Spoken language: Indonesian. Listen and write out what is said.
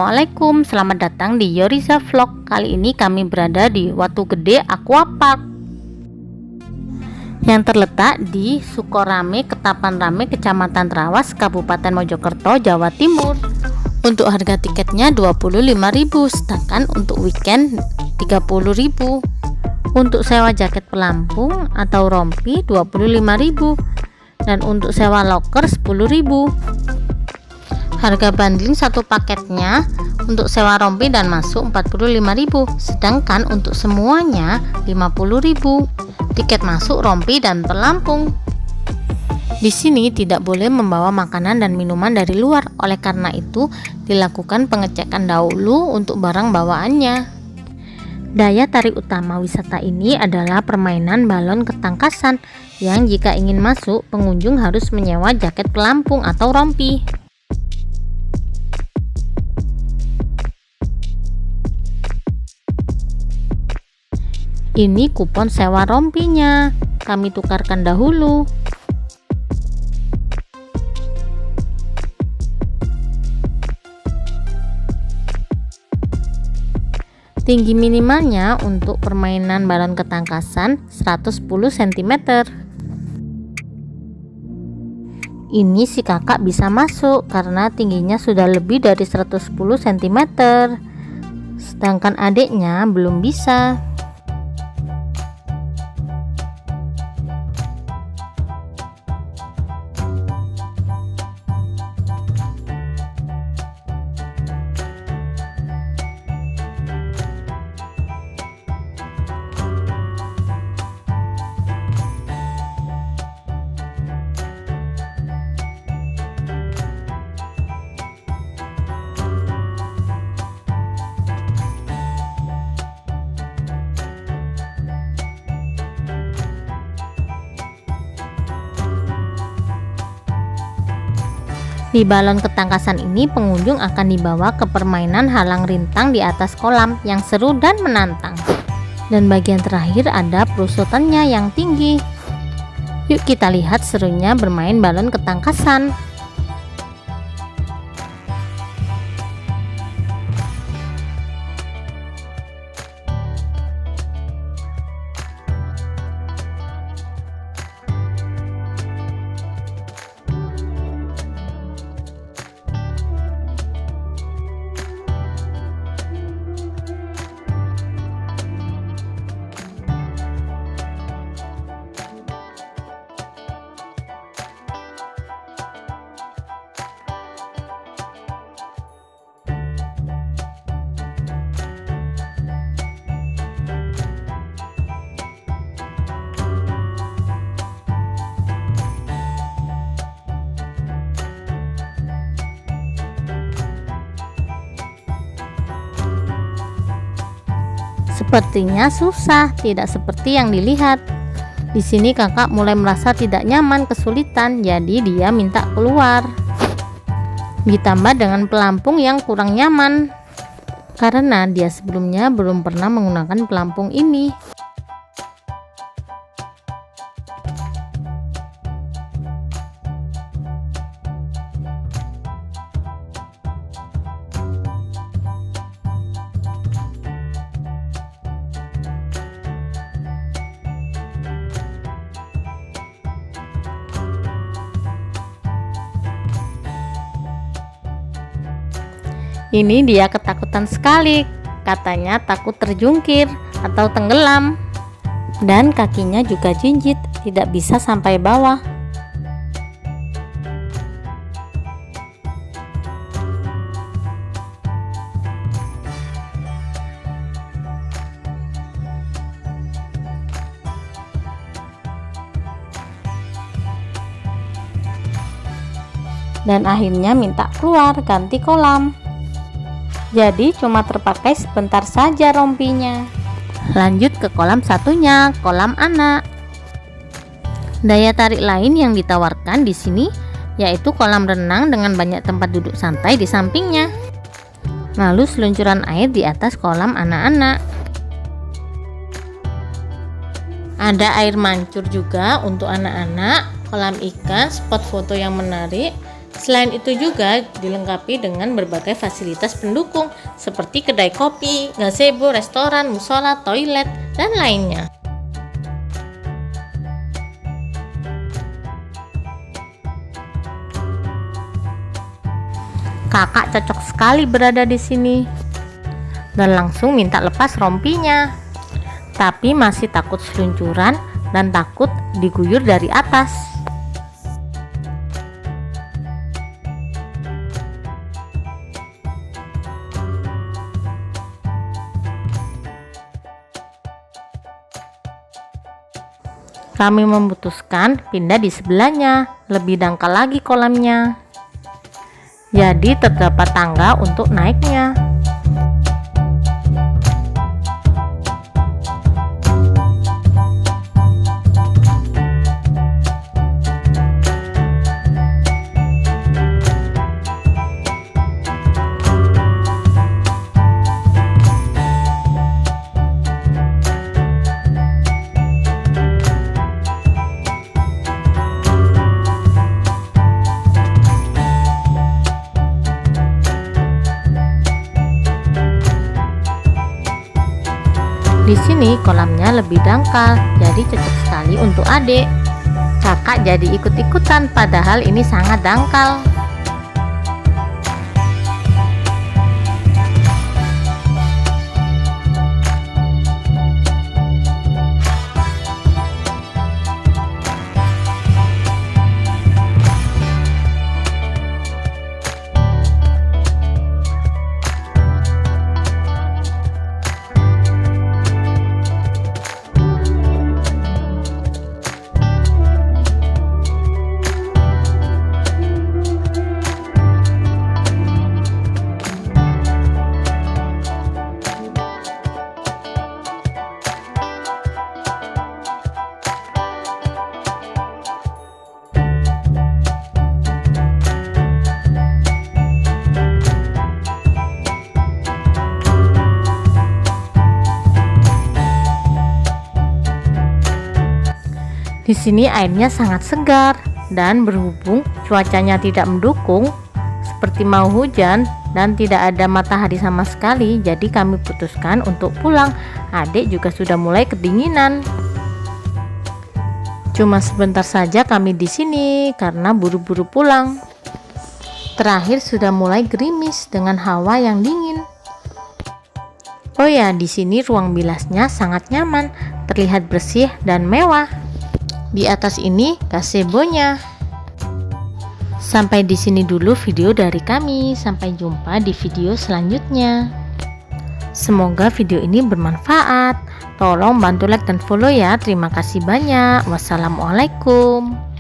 Assalamualaikum, selamat datang di Yoriza Vlog. Kali ini kami berada di Watu Gede Aquapark yang terletak di Sukorame, Ketapang Rame, Kecamatan Trawas, Kabupaten Mojokerto, Jawa Timur. Untuk harga tiketnya 25.000, sedangkan untuk weekend 30.000. Untuk sewa jaket pelampung atau rompi 25.000 dan untuk sewa loker 10.000. Harga bundling satu paketnya untuk sewa rompi dan masuk 45.000, sedangkan untuk semuanya 50.000. Tiket masuk rompi dan pelampung. Di sini tidak boleh membawa makanan dan minuman dari luar, oleh karena itu dilakukan pengecekan dahulu untuk barang bawaannya. Daya tarik utama wisata ini adalah permainan balon ketangkasan yang jika ingin masuk, pengunjung harus menyewa jaket pelampung atau rompi. Ini kupon sewa rompinya, kami tukarkan dahulu. Tinggi minimalnya untuk permainan balon ketangkasan 110 cm. Ini si kakak bisa masuk karena tingginya sudah lebih dari 110 cm, sedangkan adiknya belum bisa. Di balon ketangkasan ini pengunjung akan dibawa ke permainan halang rintang di atas kolam yang seru dan menantang. Dan bagian terakhir ada perosotannya yang tinggi. Yuk kita lihat serunya bermain balon ketangkasan. Sepertinya susah, tidak seperti yang dilihat. Di sini kakak mulai merasa tidak nyaman, kesulitan, jadi dia minta keluar. Ditambah dengan pelampung yang kurang nyaman, karena dia sebelumnya belum pernah menggunakan pelampung ini. Ini dia ketakutan sekali, katanya takut terjungkir atau tenggelam. Dan kakinya juga jinjit, tidak bisa sampai bawah. Dan akhirnya minta keluar ganti kolam. Jadi cuma terpakai sebentar saja rompinya. Lanjut ke kolam satunya, kolam anak. Daya tarik lain yang ditawarkan di sini yaitu kolam renang dengan banyak tempat duduk santai di sampingnya. Lalu seluncuran air di atas kolam anak-anak. Ada air mancur juga untuk anak-anak, kolam ikan, spot foto yang menarik, Selain itu juga dilengkapi dengan berbagai fasilitas pendukung seperti kedai kopi, gazebo, restoran, musola, toilet, dan lainnya. Kakak cocok sekali berada di sini dan langsung minta lepas rompinya. Tapi masih takut seluncuran dan takut diguyur dari atas. Kami memutuskan pindah di sebelahnya, lebih dangkal lagi kolamnya. Jadi terdapat tangga untuk naiknya. Di sini kolamnya lebih dangkal, jadi cocok sekali untuk adik. Kakak jadi ikut-ikutan padahal ini sangat dangkal. Di sini airnya sangat segar dan berhubung cuacanya tidak mendukung seperti mau hujan dan tidak ada matahari sama sekali, jadi kami putuskan untuk pulang. Adik juga sudah mulai kedinginan. Cuma sebentar saja kami di sini karena buru-buru pulang. Terakhir sudah mulai gerimis dengan hawa yang dingin. Oh ya, di sini ruang bilasnya sangat nyaman, terlihat bersih dan mewah. Di atas ini gazebo-nya. Sampai di sini dulu video dari kami. Sampai jumpa di video selanjutnya. Semoga video ini bermanfaat. Tolong bantu like dan follow ya. Terima kasih banyak. Wassalamualaikum.